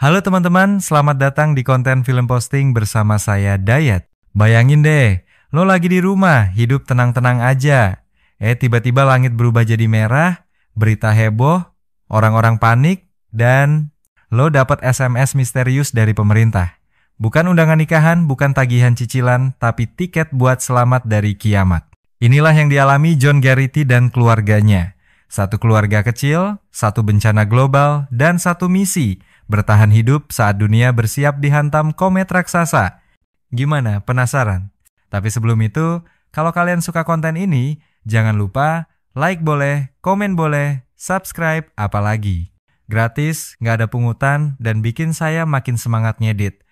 Halo teman-teman, selamat datang di konten film posting bersama saya Dayat. Bayangin deh, lo lagi di rumah, hidup tenang-tenang aja. Tiba-tiba langit berubah jadi merah, berita heboh, orang-orang panik, dan lo dapat SMS misterius dari pemerintah. Bukan undangan nikahan, bukan tagihan cicilan, tapi tiket buat selamat dari kiamat. Inilah yang dialami John Garrity dan keluarganya. Satu keluarga kecil, satu bencana global, dan satu misi, bertahan hidup saat dunia bersiap dihantam komet raksasa. Gimana? Penasaran? Tapi sebelum itu, kalau kalian suka konten ini, jangan lupa like boleh, komen boleh, subscribe apalagi. Gratis, nggak ada pungutan, dan bikin saya makin semangat ngedit.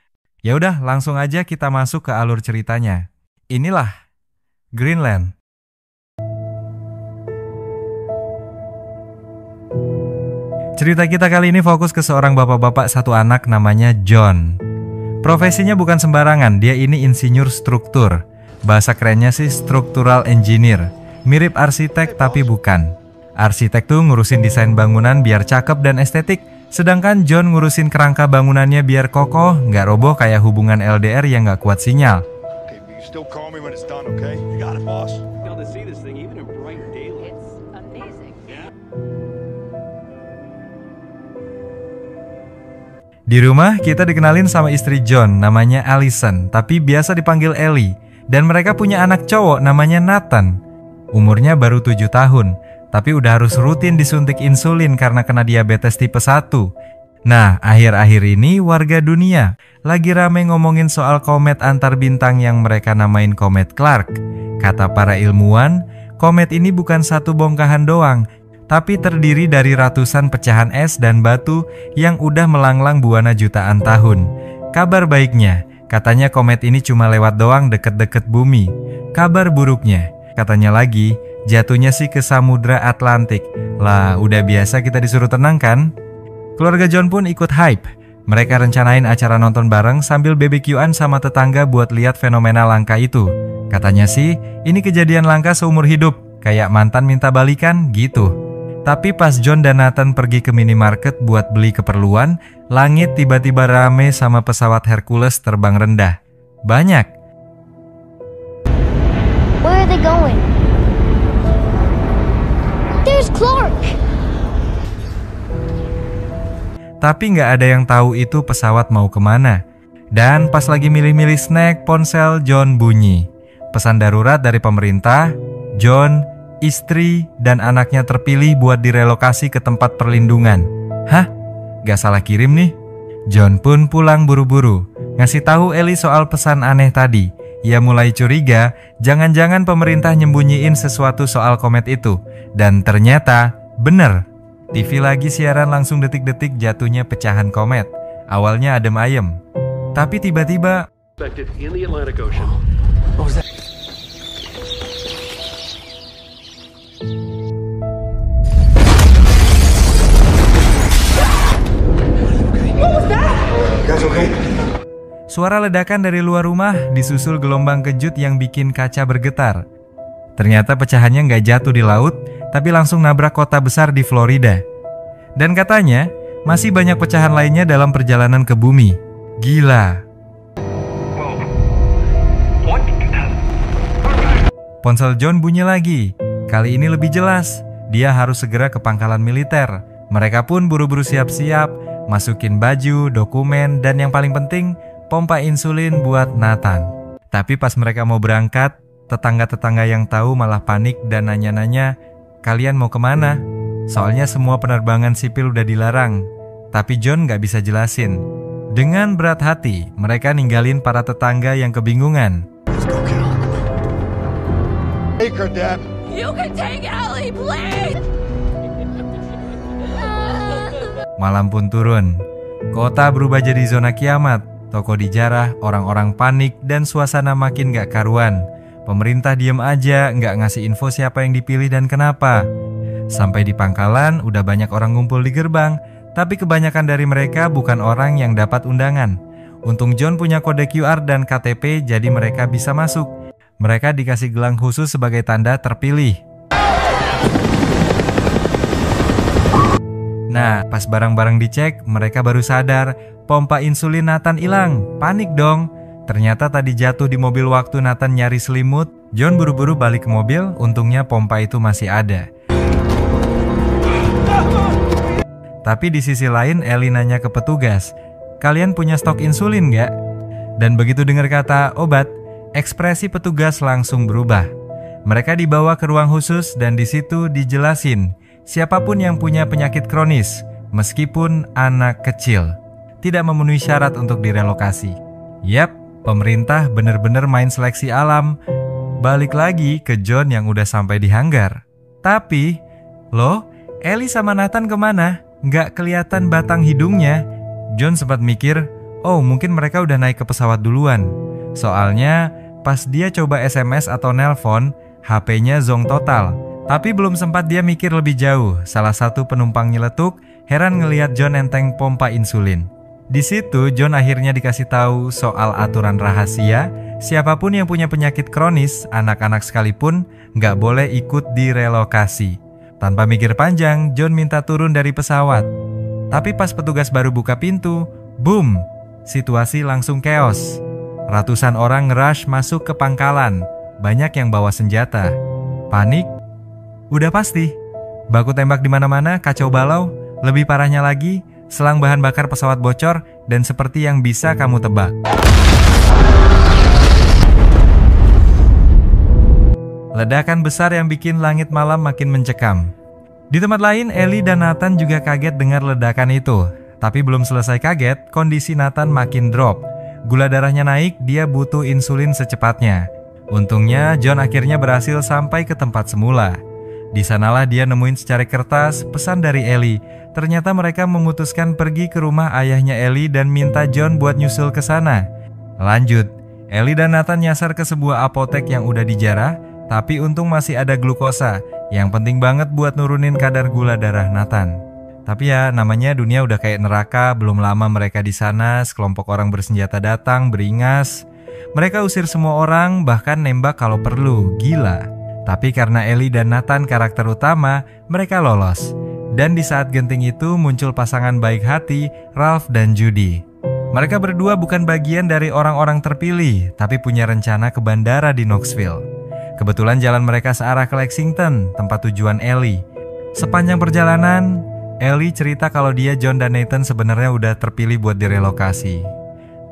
Ya udah, langsung aja kita masuk ke alur ceritanya. Inilah Greenland. Cerita kita kali ini fokus ke seorang bapak-bapak satu anak namanya John. Profesinya bukan sembarangan, dia ini insinyur struktur. Bahasa kerennya sih structural engineer. Mirip arsitek tapi bukan. Arsitek tuh ngurusin desain bangunan biar cakep dan estetik, sedangkan John ngurusin kerangka bangunannya biar kokoh, nggak roboh kayak hubungan LDR yang nggak kuat sinyal. Di rumah kita dikenalin sama istri John namanya Allison, tapi biasa dipanggil Ellie. Dan mereka punya anak cowok namanya Nathan. Umurnya baru 7 tahun, tapi udah harus rutin disuntik insulin karena kena diabetes tipe 1. Nah, akhir-akhir ini warga dunia lagi rame ngomongin soal komet antar bintang yang mereka namain komet Clark. Kata para ilmuwan, komet ini bukan satu bongkahan doang, tapi terdiri dari ratusan pecahan es dan batu yang udah melanglang buana jutaan tahun. Kabar baiknya, katanya komet ini cuma lewat doang deket-deket bumi. Kabar buruknya, katanya lagi, jatuhnya sih ke Samudra Atlantik. Lah, udah biasa kita disuruh tenang kan? Keluarga John pun ikut hype. Mereka rencanain acara nonton bareng sambil BBQ-an sama tetangga buat lihat fenomena langka itu. Katanya sih, ini kejadian langka seumur hidup, kayak mantan minta balikan gitu. Tapi pas John dan Nathan pergi ke minimarket buat beli keperluan, langit tiba-tiba rame sama pesawat Hercules terbang rendah. Banyak. Where are they going? There's Clark. Tapi nggak ada yang tahu itu pesawat mau kemana. Dan pas lagi milih-milih snack, ponsel John bunyi. Pesan darurat dari pemerintah, John, istri, dan anaknya terpilih buat direlokasi ke tempat perlindungan. Hah? Gak salah kirim nih? John pun pulang buru-buru, ngasih tahu Ellie soal pesan aneh tadi. Ia mulai curiga, jangan-jangan pemerintah nyembunyiin sesuatu soal komet itu. Dan ternyata, bener. TV lagi siaran langsung detik-detik jatuhnya pecahan komet. Awalnya adem ayem. Tapi tiba-tiba... Suara ledakan dari luar rumah disusul gelombang kejut yang bikin kaca bergetar. Ternyata pecahannya nggak jatuh di laut, tapi langsung nabrak kota besar di Florida. Dan katanya, masih banyak pecahan lainnya dalam perjalanan ke bumi. Gila. Ponsel John bunyi lagi. Kali ini lebih jelas. Dia harus segera ke pangkalan militer. Mereka pun buru-buru siap-siap, masukin baju, dokumen, dan yang paling penting, pompa insulin buat Nathan. Tapi pas mereka mau berangkat, tetangga-tetangga yang tahu malah panik dan nanya-nanya, kalian mau kemana? Soalnya semua penerbangan sipil udah dilarang. Tapi John gak bisa jelasin. Dengan berat hati, mereka ninggalin para tetangga yang kebingungan. Take her, Dad. You can take Ellie, please. Malam pun turun. Kota berubah jadi zona kiamat. Toko dijarah, orang-orang panik, dan suasana makin gak karuan. Pemerintah diem aja, gak ngasih info siapa yang dipilih dan kenapa. Sampai di pangkalan, udah banyak orang ngumpul di gerbang, tapi kebanyakan dari mereka bukan orang yang dapat undangan. Untung John punya kode QR dan KTP, jadi mereka bisa masuk. Mereka dikasih gelang khusus sebagai tanda terpilih. Nah, pas barang-barang dicek, mereka baru sadar pompa insulin Nathan hilang. Panik dong. Ternyata tadi jatuh di mobil waktu Nathan nyari selimut. John buru-buru balik ke mobil, untungnya pompa itu masih ada. Tapi di sisi lain, Ellie nanya ke petugas, "Kalian punya stok insulin nggak?" Dan begitu dengar kata obat, ekspresi petugas langsung berubah. Mereka dibawa ke ruang khusus dan di situ dijelasin, siapapun yang punya penyakit kronis, meskipun anak kecil, tidak memenuhi syarat untuk direlokasi. Yap, pemerintah bener-bener main seleksi alam. Balik lagi ke John yang udah sampai di hanggar. Tapi, loh, Ellie sama Nathan kemana? Nggak kelihatan batang hidungnya. John sempat mikir, oh mungkin mereka udah naik ke pesawat duluan. Soalnya pas dia coba SMS atau nelpon, HP-nya zonk total. Tapi belum sempat dia mikir lebih jauh, salah satu penumpang nyeletuk, heran ngelihat John enteng pompa insulin. Di situ John akhirnya dikasih tahu soal aturan rahasia, siapapun yang punya penyakit kronis, anak-anak sekalipun, nggak boleh ikut direlokasi. Tanpa mikir panjang, John minta turun dari pesawat. Tapi pas petugas baru buka pintu, boom, situasi langsung chaos. Ratusan orang ngerush masuk ke pangkalan, banyak yang bawa senjata. Panik? Udah pasti. Baku tembak di mana-mana, kacau balau. Lebih parahnya lagi, selang bahan bakar pesawat bocor dan seperti yang bisa kamu tebak. Ledakan besar yang bikin langit malam makin mencekam. Di tempat lain, Ellie dan Nathan juga kaget dengar ledakan itu. Tapi belum selesai kaget, kondisi Nathan makin drop. Gula darahnya naik, dia butuh insulin secepatnya. Untungnya, John akhirnya berhasil sampai ke tempat semula. Di sanalah dia nemuin secari kertas pesan dari Ellie. Ternyata mereka memutuskan pergi ke rumah ayahnya Ellie dan minta John buat nyusul ke sana. Lanjut, Ellie dan Nathan nyasar ke sebuah apotek yang udah dijarah. Tapi untung masih ada glukosa, yang penting banget buat nurunin kadar gula darah Nathan. Tapi ya, namanya dunia udah kayak neraka, belum lama mereka di sana, sekelompok orang bersenjata datang, beringas. Mereka usir semua orang, bahkan nembak kalau perlu, gila. Tapi karena Ellie dan Nathan karakter utama, mereka lolos. Dan di saat genting itu muncul pasangan baik hati, Ralph dan Judy. Mereka berdua bukan bagian dari orang-orang terpilih, tapi punya rencana ke bandara di Knoxville. Kebetulan jalan mereka searah ke Lexington, tempat tujuan Ellie. Sepanjang perjalanan, Ellie cerita kalau dia, John, dan Nathan sebenarnya udah terpilih buat direlokasi.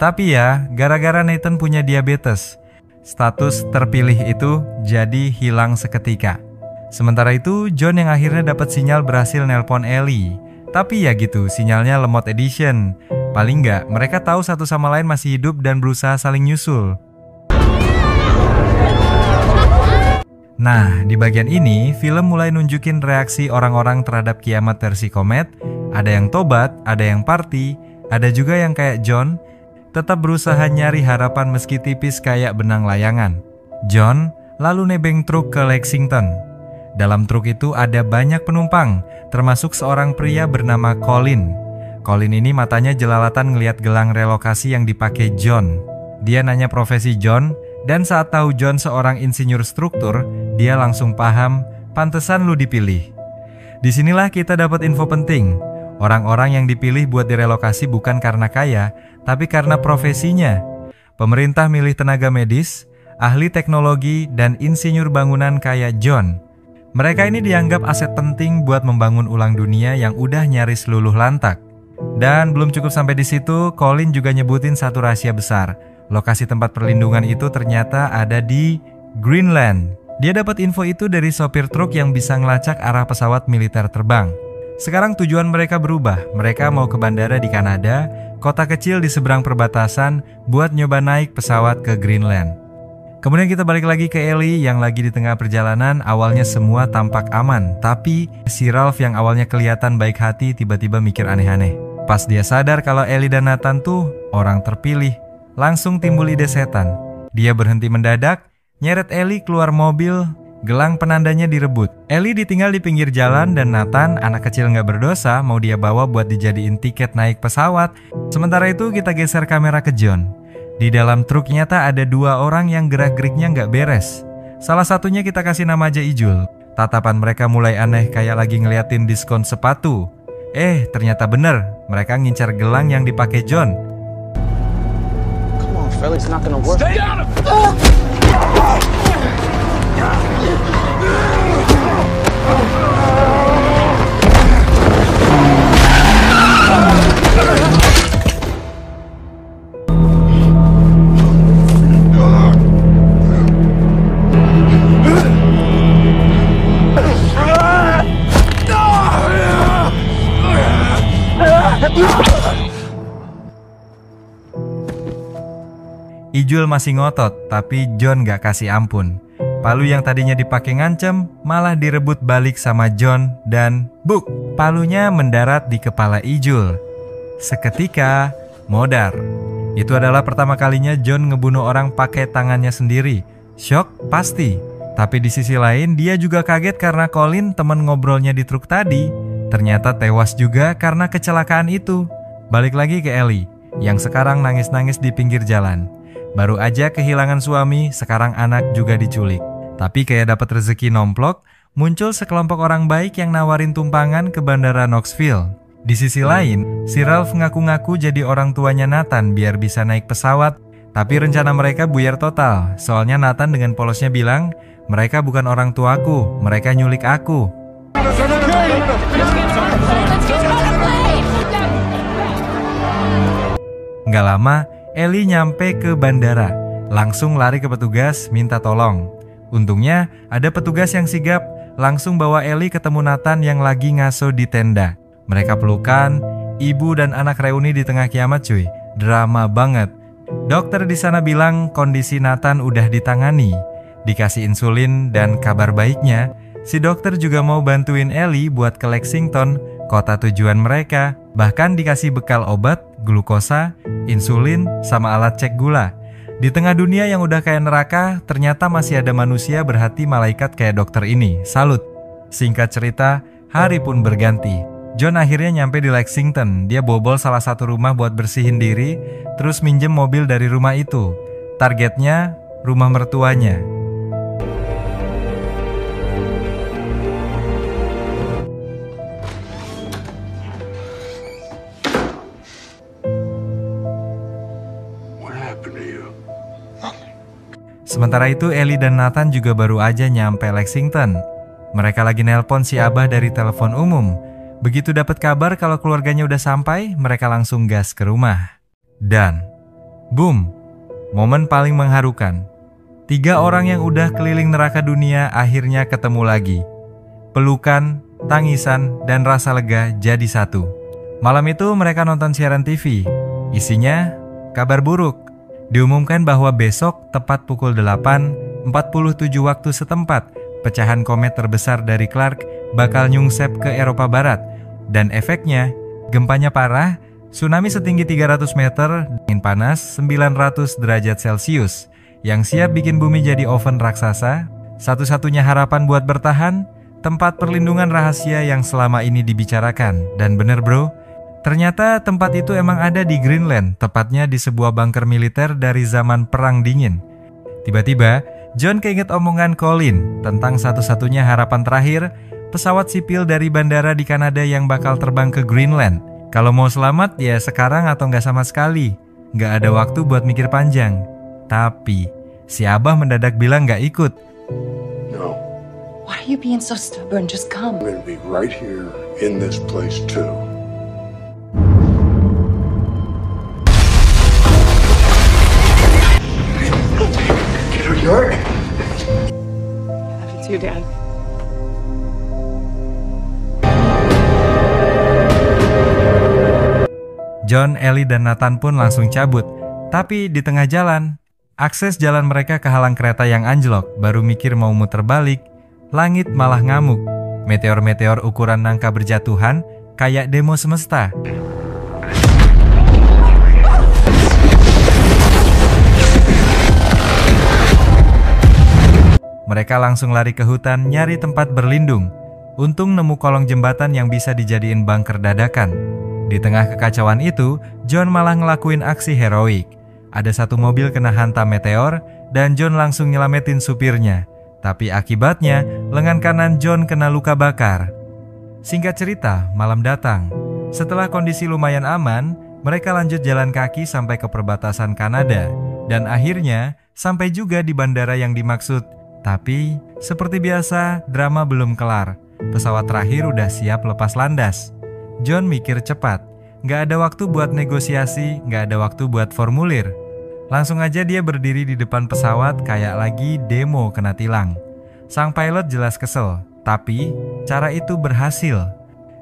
Tapi ya, gara-gara Nathan punya diabetes, status terpilih itu jadi hilang seketika. Sementara itu, John yang akhirnya dapat sinyal berhasil nelpon Ellie. Tapi ya gitu, sinyalnya lemot edition. Paling nggak, mereka tahu satu sama lain masih hidup dan berusaha saling nyusul. Nah, di bagian ini, film mulai nunjukin reaksi orang-orang terhadap kiamat versi Komet. Ada yang tobat, ada yang party, ada juga yang kayak John, tetap berusaha nyari harapan meski tipis kayak benang layangan. John lalu nebeng truk ke Lexington. Dalam truk itu ada banyak penumpang, termasuk seorang pria bernama Colin. Colin ini matanya jelalatan ngelihat gelang relokasi yang dipakai John. Dia nanya profesi John, dan saat tahu John seorang insinyur struktur, dia langsung paham, pantesan lu dipilih. Disinilah kita dapat info penting. Orang-orang yang dipilih buat direlokasi bukan karena kaya, tapi karena profesinya. Pemerintah milih tenaga medis, ahli teknologi, dan insinyur bangunan kayak John. Mereka ini dianggap aset penting buat membangun ulang dunia yang udah nyaris luluh lantak. Dan belum cukup sampai di situ, Colin juga nyebutin satu rahasia besar. Lokasi tempat perlindungan itu ternyata ada di Greenland. Dia dapat info itu dari sopir truk yang bisa ngelacak arah pesawat militer terbang. Sekarang tujuan mereka berubah. Mereka mau ke bandara di Kanada, kota kecil di seberang perbatasan, buat nyoba naik pesawat ke Greenland. Kemudian kita balik lagi ke Ellie yang lagi di tengah perjalanan. Awalnya semua tampak aman, tapi si Ralph yang awalnya kelihatan baik hati tiba-tiba mikir aneh-aneh. Pas dia sadar kalau Ellie dan Nathan tuh orang terpilih, langsung timbul ide setan. Dia berhenti mendadak, nyeret Ellie keluar mobil, gelang penandanya direbut. Ellie ditinggal di pinggir jalan dan Nathan, anak kecil nggak berdosa, mau dia bawa buat dijadiin tiket naik pesawat. Sementara itu kita geser kamera ke John. Di dalam truk nyata ada dua orang yang gerak-geriknya nggak beres. Salah satunya kita kasih nama aja Ijul. Tatapan mereka mulai aneh kayak lagi ngeliatin diskon sepatu. Ternyata bener, mereka ngincar gelang yang dipakai John. Come on, Philly, it's not gonna work. Stay down! Ijul masih ngotot, tapi John gak kasih ampun. Palu yang tadinya dipakai ngancem malah direbut balik sama John dan buk, palunya mendarat di kepala Ijul. Seketika modar. Itu adalah pertama kalinya John ngebunuh orang pakai tangannya sendiri. Shock pasti. Tapi di sisi lain dia juga kaget karena Colin, teman ngobrolnya di truk tadi, ternyata tewas juga karena kecelakaan itu. Balik lagi ke Ellie yang sekarang nangis-nangis di pinggir jalan. Baru aja kehilangan suami, sekarang anak juga diculik. Tapi kayak dapat rezeki nomplok, muncul sekelompok orang baik yang nawarin tumpangan ke bandara Knoxville. Di sisi lain, si Ralph ngaku-ngaku jadi orang tuanya Nathan biar bisa naik pesawat. Tapi rencana mereka buyar total, soalnya Nathan dengan polosnya bilang, mereka bukan orang tuaku, mereka nyulik aku. Nggak lama, Ellie nyampe ke bandara, langsung lari ke petugas minta tolong. Untungnya ada petugas yang sigap, langsung bawa Ellie ketemu Nathan yang lagi ngaso di tenda. Mereka pelukan, ibu dan anak reuni di tengah kiamat cuy, drama banget. Dokter di sana bilang kondisi Nathan udah ditangani, dikasih insulin dan kabar baiknya, si dokter juga mau bantuin Ellie buat ke Lexington, kota tujuan mereka. Bahkan dikasih bekal obat, glukosa, insulin, sama alat cek gula. Di tengah dunia yang udah kayak neraka, ternyata masih ada manusia berhati malaikat kayak dokter ini. Salut. Singkat cerita, hari pun berganti. John akhirnya nyampe di Lexington. Dia bobol salah satu rumah buat bersihin diri, terus minjem mobil dari rumah itu. Targetnya, rumah mertuanya. Sementara itu Ellie dan Nathan juga baru aja nyampe Lexington. Mereka lagi nelpon si Abah dari telepon umum. Begitu dapat kabar kalau keluarganya udah sampai, mereka langsung gas ke rumah. Dan boom, momen paling mengharukan. 3 orang yang udah keliling neraka dunia akhirnya ketemu lagi. Pelukan, tangisan, dan rasa lega jadi satu. Malam itu mereka nonton siaran TV. Isinya kabar buruk. Diumumkan bahwa besok tepat pukul 8.47 waktu setempat, pecahan komet terbesar dari Clark bakal nyungsep ke Eropa Barat. Dan efeknya, gempanya parah, tsunami setinggi 300 meter, dingin panas 900 derajat Celcius, yang siap bikin bumi jadi oven raksasa, satu-satunya harapan buat bertahan, tempat perlindungan rahasia yang selama ini dibicarakan. Dan bener bro, ternyata tempat itu emang ada di Greenland, tepatnya di sebuah bunker militer dari zaman Perang Dingin. Tiba-tiba, John keinget omongan Colin tentang satu-satunya harapan terakhir, pesawat sipil dari bandara di Kanada yang bakal terbang ke Greenland. Kalau mau selamat ya sekarang atau nggak sama sekali. Nggak ada waktu buat mikir panjang. Tapi, si Abah mendadak bilang nggak ikut. No. Why are you being so stubborn? Just come. I'm gonna be right here in this place too. I love you too, Dad. John, Ellie, dan Nathan pun langsung cabut. Tapi di tengah jalan, akses jalan mereka kehalang kereta yang anjlok. Baru mikir mau muter balik, langit malah ngamuk. Meteor-meteor ukuran nangka berjatuhan kayak demo semesta. Mereka langsung lari ke hutan nyari tempat berlindung. Untung nemu kolong jembatan yang bisa dijadiin bunker dadakan. Di tengah kekacauan itu, John malah ngelakuin aksi heroik. Ada satu mobil kena hantam meteor dan John langsung nyelamatin supirnya. Tapi akibatnya, lengan kanan John kena luka bakar. Singkat cerita, malam datang. Setelah kondisi lumayan aman, mereka lanjut jalan kaki sampai ke perbatasan Kanada dan akhirnya sampai juga di bandara yang dimaksud. Tapi seperti biasa, drama belum kelar. Pesawat terakhir udah siap lepas landas. John mikir cepat, gak ada waktu buat negosiasi, gak ada waktu buat formulir. Langsung aja dia berdiri di depan pesawat kayak lagi demo kena tilang. Sang pilot jelas kesel, tapi cara itu berhasil.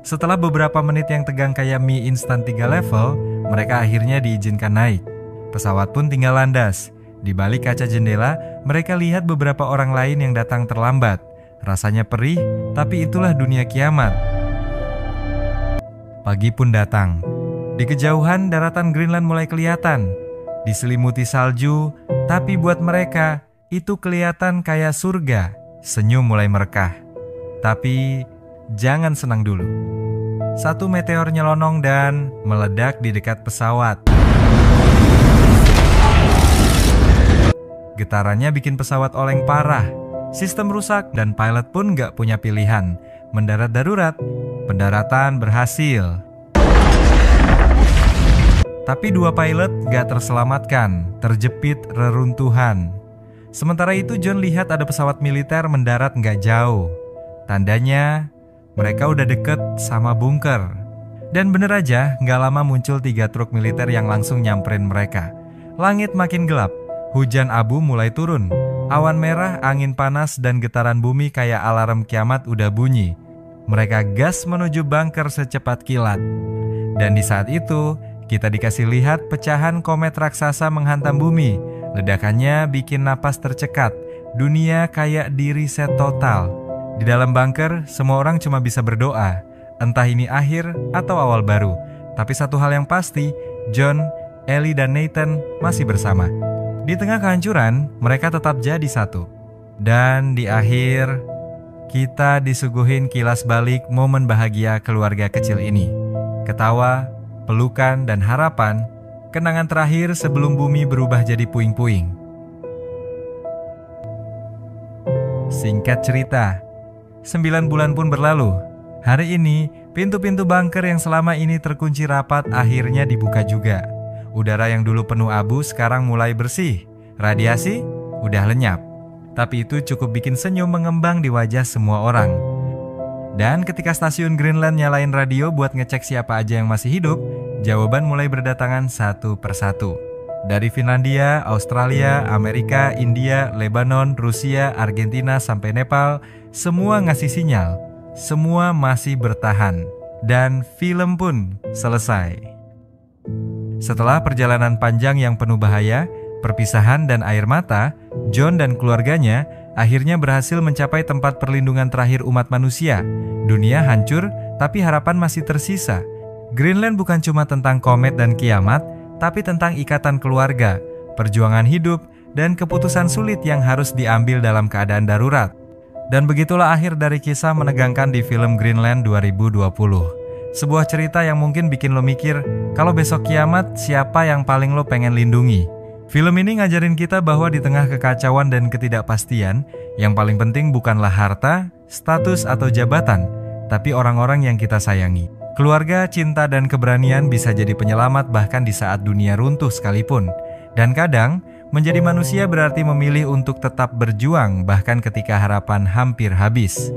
Setelah beberapa menit yang tegang kayak mie instan 3 level, mereka akhirnya diizinkan naik. Pesawat pun tinggal landas. Di balik kaca jendela, mereka lihat beberapa orang lain yang datang terlambat. Rasanya perih, tapi itulah dunia kiamat. Pagi pun datang. Di kejauhan, daratan Greenland mulai kelihatan. Diselimuti salju, tapi buat mereka, itu kelihatan kayak surga. Senyum mulai merekah. Tapi jangan senang dulu. Satu meteor nyelonong dan meledak di dekat pesawat. Getarannya bikin pesawat oleng parah. Sistem rusak dan pilot pun gak punya pilihan. Mendarat darurat. Pendaratan berhasil. Tapi 2 pilot gak terselamatkan, terjepit reruntuhan. Sementara itu John lihat ada pesawat militer mendarat gak jauh. Tandanya mereka udah deket sama bunker. Dan bener aja gak lama muncul 3 truk militer yang langsung nyamperin mereka. Langit makin gelap, hujan abu mulai turun. Awan merah, angin panas, dan getaran bumi kayak alarm kiamat udah bunyi. Mereka gas menuju bunker secepat kilat. Dan di saat itu kita dikasih lihat pecahan komet raksasa menghantam bumi. Ledakannya bikin napas tercekat. Dunia kayak di reset total. Di dalam bunker, semua orang cuma bisa berdoa. Entah ini akhir atau awal baru. Tapi satu hal yang pasti, John, Ellie, dan Nathan masih bersama. Di tengah kehancuran, mereka tetap jadi satu. Dan di akhir, kita disuguhin kilas balik momen bahagia keluarga kecil ini. Ketawa, pelukan, dan harapan. Kenangan terakhir sebelum bumi berubah jadi puing-puing. Singkat cerita, 9 bulan pun berlalu. Hari ini, pintu-pintu bunker yang selama ini terkunci rapat akhirnya dibuka juga. Udara yang dulu penuh abu sekarang mulai bersih. Radiasi udah lenyap. Tapi itu cukup bikin senyum mengembang di wajah semua orang. Dan ketika stasiun Greenland nyalain radio buat ngecek siapa aja yang masih hidup, jawaban mulai berdatangan satu persatu. Dari Finlandia, Australia, Amerika, India, Lebanon, Rusia, Argentina, sampai Nepal, semua ngasih sinyal. Semua masih bertahan. Dan film pun selesai. Setelah perjalanan panjang yang penuh bahaya, perpisahan dan air mata, John dan keluarganya akhirnya berhasil mencapai tempat perlindungan terakhir umat manusia. Dunia hancur, tapi harapan masih tersisa. Greenland bukan cuma tentang komet dan kiamat, tapi tentang ikatan keluarga, perjuangan hidup, dan keputusan sulit yang harus diambil dalam keadaan darurat. Dan begitulah akhir dari kisah menegangkan di film Greenland 2020. Sebuah cerita yang mungkin bikin lo mikir, kalau besok kiamat, siapa yang paling lo pengen lindungi? Film ini ngajarin kita bahwa di tengah kekacauan dan ketidakpastian, yang paling penting bukanlah harta, status, atau jabatan, tapi orang-orang yang kita sayangi. Keluarga, cinta, dan keberanian bisa jadi penyelamat bahkan di saat dunia runtuh sekalipun. Dan kadang, menjadi manusia berarti memilih untuk tetap berjuang bahkan ketika harapan hampir habis.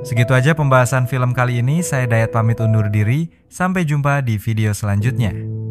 Segitu aja pembahasan film kali ini, saya Dayat pamit undur diri, sampai jumpa di video selanjutnya.